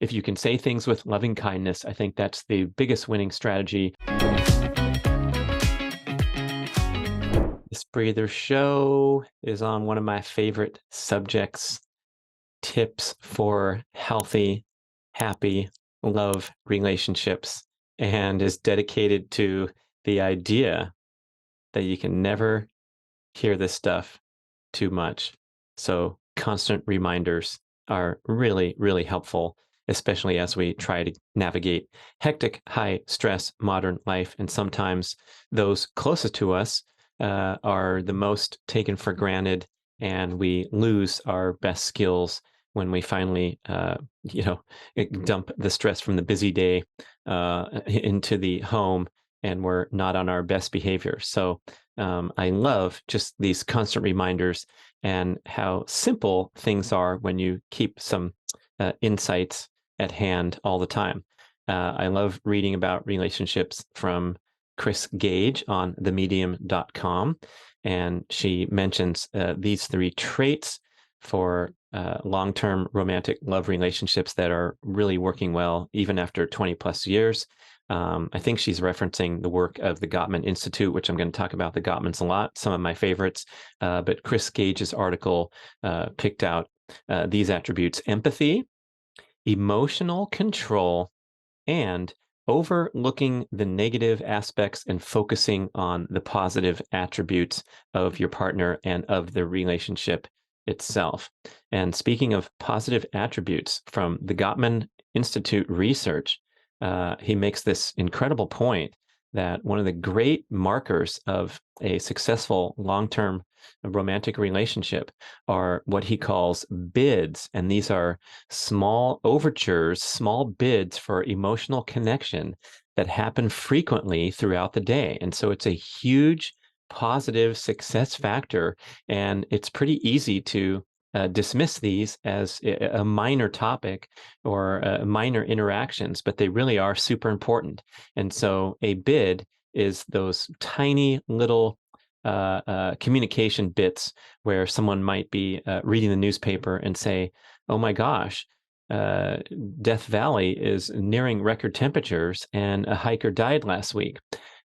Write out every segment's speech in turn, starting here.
if you can say things with loving kindness, I think that's the biggest winning strategy. This Breather Show is on one of my favorite subjects, tips for healthy, happy love relationships, and is dedicated to the idea that you can never hear this stuff too much. So constant reminders are really, really helpful, especially as we try to navigate hectic, high stress modern life. And sometimes those closest to us are the most taken for granted, and we lose our best skills when we finally, dump the stress from the busy day into the home, and we're not on our best behavior. So I love just these constant reminders and how simple things are when you keep some insights at hand all the time. I love reading about relationships from Chris Gage on themedium.com, and she mentions these three traits for long-term romantic love relationships that are really working well even after 20 plus years. I think she's referencing the work of the Gottman Institute, which I'm going to talk about the Gottmans a lot, some of my favorites. But Chris Gage's article picked out these attributes: empathy, emotional control, and overlooking the negative aspects and focusing on the positive attributes of your partner and of the relationship itself. And speaking of positive attributes from the Gottman Institute research, he makes this incredible point that one of the great markers of a successful long-term romantic relationship are what he calls bids. And these are small overtures, small bids for emotional connection that happen frequently throughout the day. And so it's a huge positive success factor. And it's pretty easy to dismiss these as a minor topic or minor interactions, but they really are super important. And so a bid is those tiny little communication bits where someone might be reading the newspaper and say, oh my gosh, uh, Death Valley is nearing record temperatures and a hiker died last week.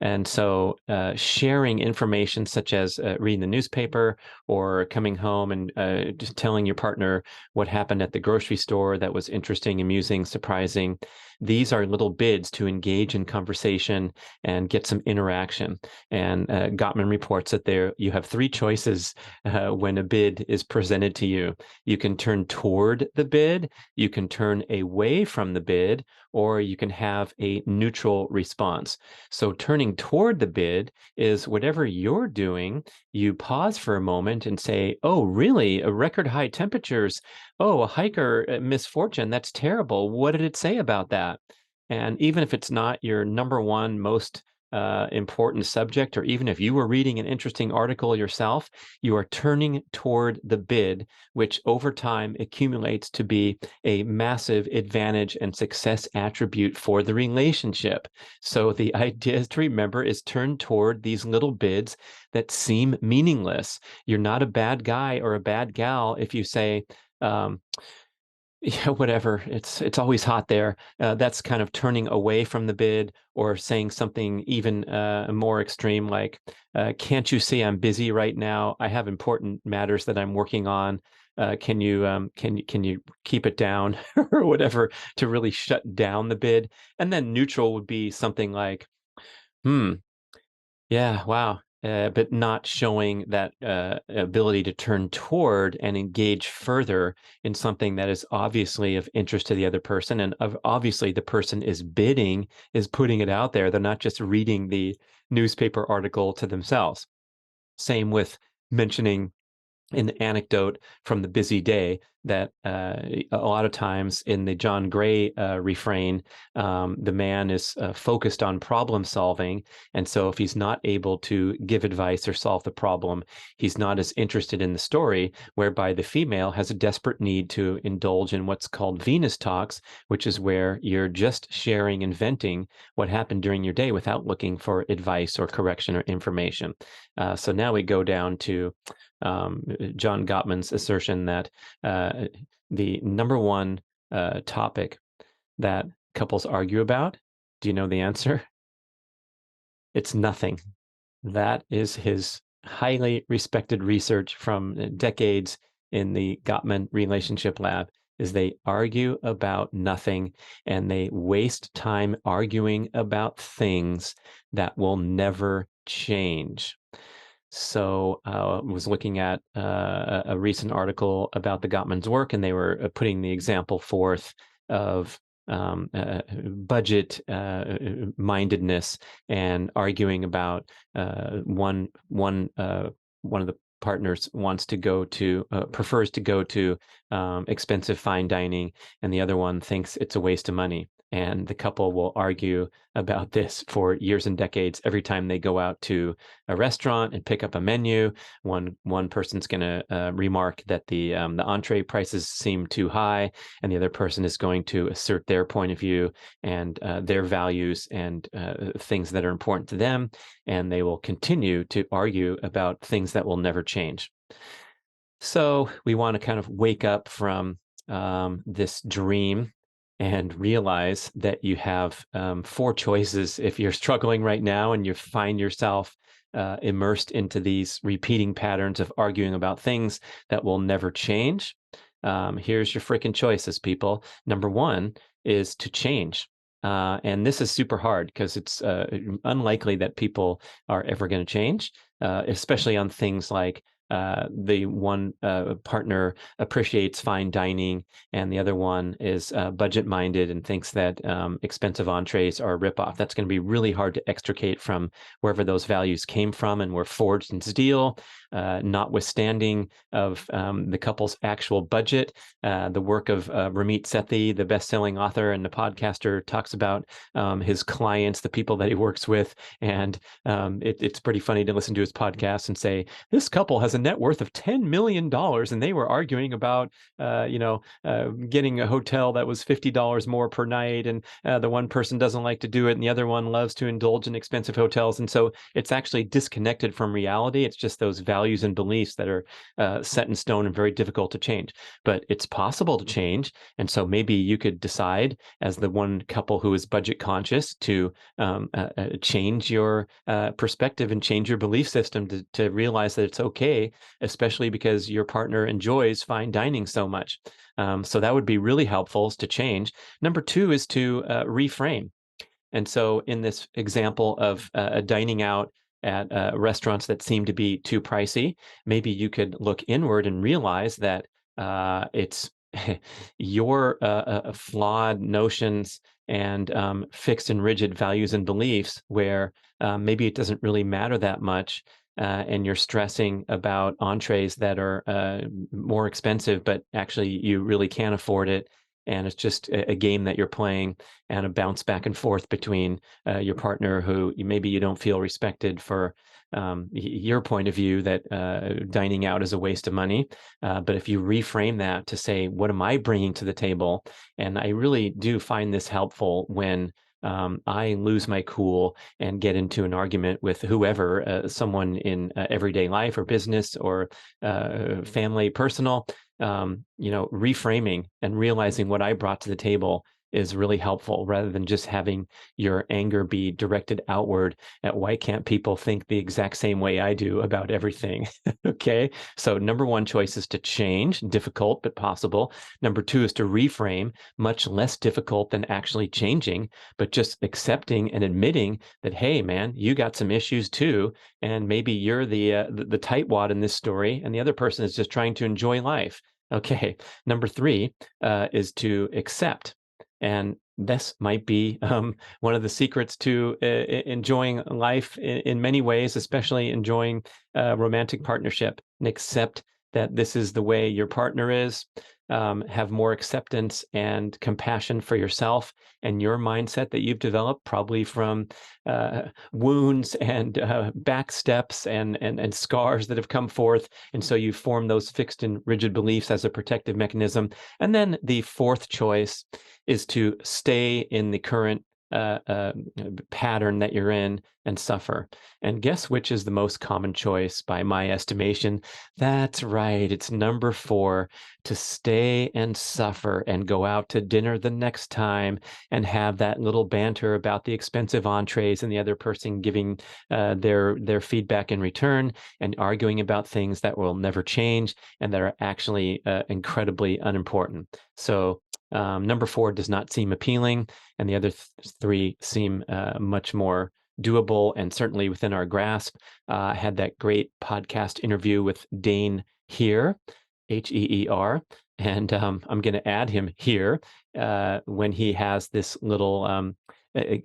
And so sharing information such as reading the newspaper or coming home and just telling your partner what happened at the grocery store that was interesting, amusing, surprising. These are little bids to engage in conversation and get some interaction. And Gottman reports that there you have three choices when a bid is presented to you. You can turn toward the bid, you can turn away from the bid, or you can have a neutral response. So turning toward the bid is whatever you're doing, you pause for a moment and say, oh, really? A record high temperatures? Oh, a hiker misfortune. That's terrible. What did it say about that? And even if it's not your number one most important subject, or even if you were reading an interesting article yourself, you are turning toward the bid, which over time accumulates to be a massive advantage and success attribute for the relationship. So the idea to remember is turn toward these little bids that seem meaningless. You're not a bad guy or a bad gal if you say, um, yeah, whatever. It's always hot there. That's kind of turning away from the bid, or saying something even more extreme, like, "Can't you see I'm busy right now? I have important matters that I'm working on. Can you keep it down?" or whatever, to really shut down the bid. And then neutral would be something like, "Hmm, yeah, wow." But not showing that ability to turn toward and engage further in something that is obviously of interest to the other person. And obviously, the person is bidding, is putting it out there. They're not just reading the newspaper article to themselves. Same with mentioning an anecdote from the busy day that a lot of times in the John Gray refrain, the man is focused on problem solving. And so if he's not able to give advice or solve the problem, he's not as interested in the story, whereby the female has a desperate need to indulge in what's called Venus talks, which is where you're just sharing and venting what happened during your day without looking for advice or correction or information. So now we go down to John Gottman's assertion that the number one topic that couples argue about? Do you know the answer? It's nothing. That is his highly respected research from decades in the Gottman relationship lab is they argue about nothing and they waste time arguing about things that will never change. So I was looking at a recent article about the Gottman's work, and they were putting the example forth of budget mindedness and arguing about one of the partners wants to go to prefers to go to expensive fine dining, and the other one thinks it's a waste of money. And the couple will argue about this for years and decades every time they go out to a restaurant and pick up a menu. One person's going to remark that the entree prices seem too high, and the other person is going to assert their point of view and their values and things that are important to them, and they will continue to argue about things that will never change. So we want to kind of wake up from this dream and realize that you have four choices if you're struggling right now and you find yourself immersed into these repeating patterns of arguing about things that will never change. Here's your freaking choices, people. Number one is to change. And this is super hard because it's unlikely that people are ever going to change, especially on things like the one partner appreciates fine dining and the other one is budget minded and thinks that expensive entrees are a ripoff. That's going to be really hard to extricate from wherever those values came from and were forged in steel, notwithstanding of the couple's actual budget. The work of Ramit Sethi, the best-selling author and the podcaster, talks about his clients, the people that he works with, and it's pretty funny to listen to his podcast and say, this couple has a net worth of $10 million, and they were arguing about, getting a hotel that was $50 more per night, and the one person doesn't like to do it, and the other one loves to indulge in expensive hotels, and so it's actually disconnected from reality. It's just those values and beliefs that are set in stone and very difficult to change. But it's possible to change, and so maybe you could decide, as the one couple who is budget conscious, to change your perspective and change your belief system to realize that it's okay, especially because your partner enjoys fine dining so much. So that would be really helpful to change. Number two is to reframe. And so in this example of dining out at restaurants that seem to be too pricey, maybe you could look inward and realize that it's your flawed notions and fixed and rigid values and beliefs where maybe it doesn't really matter that much. And you're stressing about entrees that are more expensive, but actually you really can't afford it. And it's just a game that you're playing and a bounce back and forth between your partner who maybe you don't feel respected for your point of view that dining out is a waste of money. But if you reframe that to say, what am I bringing to the table? And I really do find this helpful when I lose my cool and get into an argument with whoever, someone in everyday life or business or family, personal, reframing and realizing what I brought to the table is really helpful rather than just having your anger be directed outward at why can't people think the exact same way I do about everything. Okay. So number one choice is to change, difficult but possible. Number two is to reframe, much less difficult than actually changing, but just accepting and admitting that, hey, man, you got some issues too. And maybe you're the tightwad in this story, and the other person is just trying to enjoy life. Okay. Number three is to accept. And this might be one of the secrets to enjoying life in many ways, especially enjoying romantic partnership, and accept that this is the way your partner is. Have more acceptance and compassion for yourself and your mindset that you've developed, probably from wounds and back steps and scars that have come forth. And so you form those fixed and rigid beliefs as a protective mechanism. And then the fourth choice is to stay in the current pattern that you're in and suffer. And guess which is the most common choice by my estimation? That's right, it's number 4, to stay and suffer and go out to dinner the next time and have that little banter about the expensive entrees and the other person giving their feedback in return and arguing about things that will never change and that are actually incredibly unimportant. So number 4 does not seem appealing, and the other 3 seem much more doable and certainly within our grasp. I had that great podcast interview with Dane Heer, Heer, and I'm going to add him here when he has this little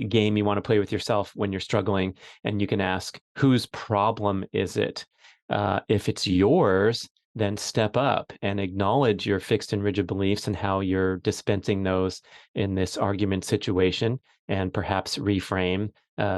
game you want to play with yourself when you're struggling, and you can ask, whose problem is it? If it's yours, then step up and acknowledge your fixed and rigid beliefs and how you're dispensing those in this argument situation, and perhaps reframe,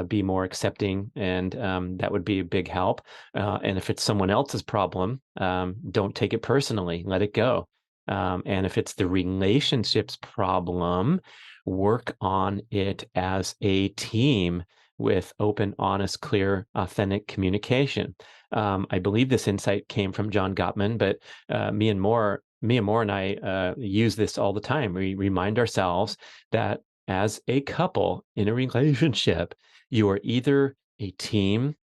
be more accepting, and that would be a big help. And if it's someone else's problem, don't take it personally, let it go. And if it's the relationship's problem, work on it as a team with open, honest, clear, authentic communication. I believe this insight came from John Gottman, but Mia Moore and I use this all the time. We remind ourselves that as a couple in a relationship, you are either a team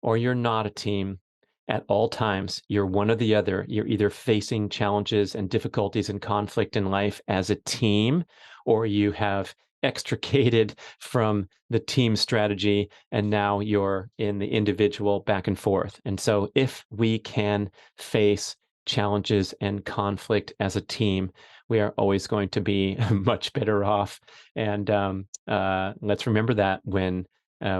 or you're not a team. At all times, you're one or the other. You're either facing challenges and difficulties and conflict in life as a team, or you have extricated from the team strategy and now you're in the individual back and forth. And so if we can face challenges and conflict as a team, we are always going to be much better off. And let's remember that when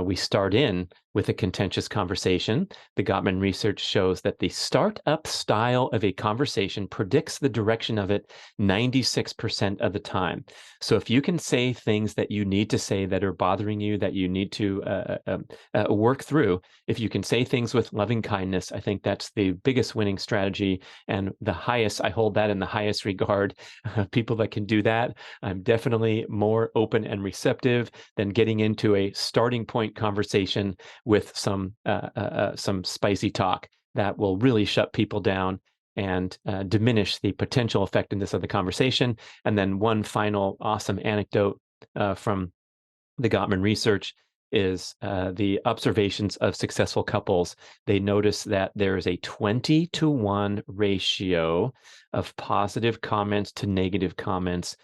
we start in with a contentious conversation. The Gottman research shows that the startup style of a conversation predicts the direction of it 96% of the time. So if you can say things that you need to say that are bothering you, that you need to work through, if you can say things with loving kindness, I think that's the biggest winning strategy and the highest. I hold that in the highest regard. People that can do that, I'm definitely more open and receptive than getting into a starting point conversation with some spicy talk that will really shut people down and diminish the potential effectiveness of the conversation. And then one final awesome anecdote from the Gottman research is the observations of successful couples. They notice that there is a 20-to-1 ratio of positive comments to negative comments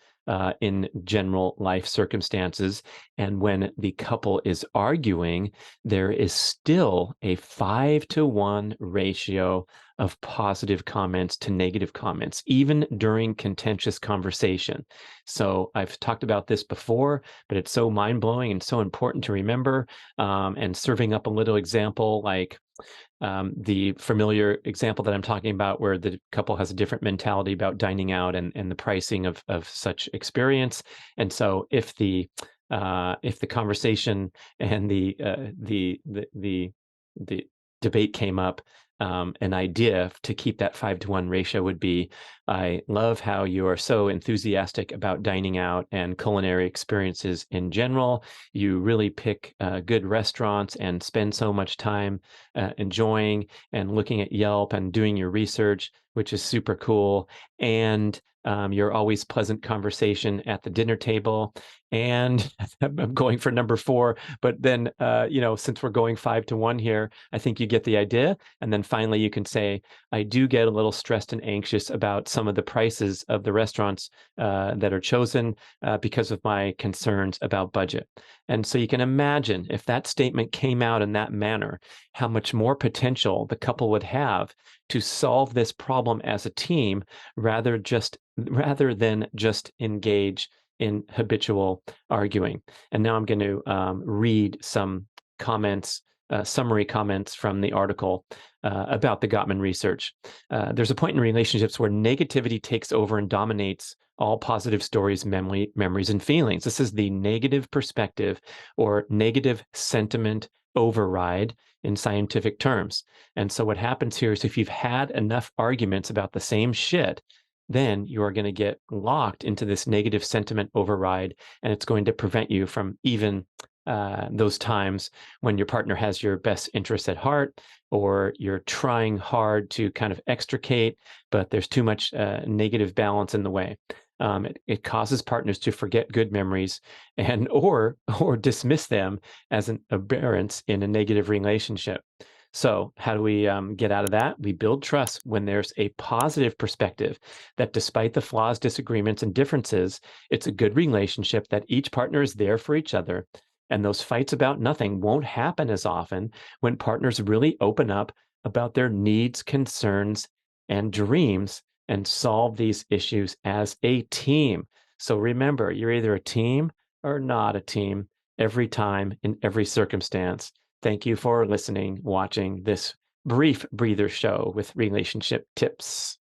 in general life circumstances. And when the couple is arguing, there is still a 5-to-1 ratio of positive comments to negative comments, even during contentious conversation. So I've talked about this before, but it's so mind-blowing and so important to remember. And serving up a little example like the familiar example that I'm talking about where the couple has a different mentality about dining out and the pricing of such experience. And so if the conversation and the debate came up, an idea to keep that 5-to-1 ratio would be, I love how you are so enthusiastic about dining out and culinary experiences in general. You really pick good restaurants and spend so much time enjoying and looking at Yelp and doing your research, which is super cool. And you're always pleasant conversation at the dinner table. And I'm going for number 4, but then, since we're going 5-to-1 here, I think you get the idea. And then finally, you can say, I do get a little stressed and anxious about some of the prices of the restaurants that are chosen because of my concerns about budget. And so you can imagine if that statement came out in that manner, how much more potential the couple would have to solve this problem as a team rather than just engage in habitual arguing. And now I'm going to read some comments, summary comments from the article about the Gottman research. There's a point in relationships where negativity takes over and dominates all positive stories, memories, and feelings. This is the negative perspective or negative sentiment override in scientific terms. And so what happens here is if you've had enough arguments about the same shit, then you are going to get locked into this negative sentiment override, and it's going to prevent you from even those times when your partner has your best interests at heart, or you're trying hard to kind of extricate, but there's too much negative balance in the way. It causes partners to forget good memories and or dismiss them as an aberrance in a negative relationship. So, how do we get out of that? We build trust when there's a positive perspective that despite the flaws, disagreements, and differences, it's a good relationship, that each partner is there for each other. And those fights about nothing won't happen as often when partners really open up about their needs, concerns, and dreams and solve these issues as a team. So remember, you're either a team or not a team every time in every circumstance. Thank you for listening, watching this brief breather show with relationship tips.